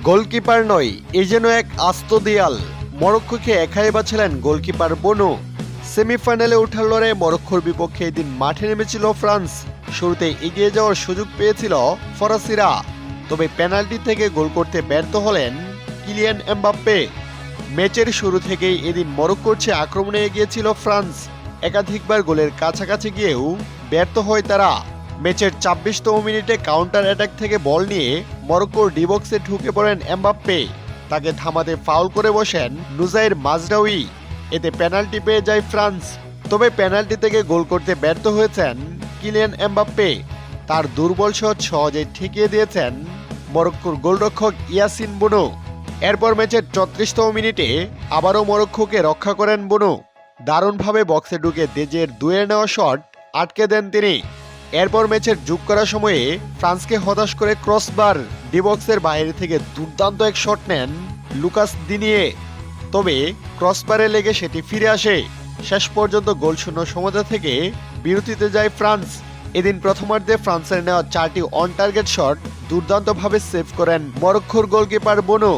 Goalkeeper নয়, এই যেন এক আস্ত দেয়াল। মরক্কোকে একাই বাঁচালেন গোলকিপার বোনো। সেমিফাইনালে ওঠার লড়াইয়ে মরক্কোর বিপক্ষে এদিন মাঠে নেমেছিল ফ্রান্স। শুরুতে এগিয়ে যাওয়ার সুযোগ পেয়েছিল ফরাসিরা, তবে পেনাল্টি থেকে গোল করতে ব্যর্থ হলেন কিলিয়ান এমবাপ্পে। ম্যাচের শুরু থেকেই এদিন মরক্কোর চেয়ে আক্রমণে এগিয়েছিল ফ্রান্স। একাধিকবার গোলের কাছাকাছি গিয়েও ব্যর্থ হয় তারা। ম্যাচের ২৬তম মিনিটে কাউন্টার অ্যাটাক থেকে বল নিয়ে মরক্কোর ডি বক্সে ঢুকে পড়েন এমবাপ্পে। তাকে থামাতে ফাউল করে বসেন নুজাইর মাজরাউই। এতে পেনাল্টি পেয়ে যায় ফ্রান্স। তবে পেনাল্টি থেকে গোল করতে ব্যর্থ হয়েছেন কিলিয়ান এমবাপ্পে। তার দুর্বল শট সহজেই ঠেকিয়ে দিয়েছেন মরক্কোর গোলরক্ষক ইয়াসিন বুনো। এরপর ম্যাচের ৩৪তম মিনিটে আবারও মরক্কোকে রক্ষা করেন বুনো। দারুণভাবে বক্সে ঢুকে দেজের দুয়ে নেওয়া শট আটকে দেন তিনি। এরপর ম্যাচের যোগ করার সময়ে ফ্রান্সকে হতাশ করে ক্রসবার ডি বক্সের বাইরে থেকে দুর্দান্ত এক শট নেন লুকাস দিনিয়ে। তবে ক্রসবারে লেগে সেটি ফিরে আসে। শেষ পর্যন্ত গোলশূন্য সমতা থেকে বিরতিতে যায় ফ্রান্স। এদিন প্রথমার্ধে ফ্রান্সের নেওয়া ৪টি অন টার্গেট শট দুর্দান্তভাবে সেভ করেন মরক্কোর গোলকিপার বোনো।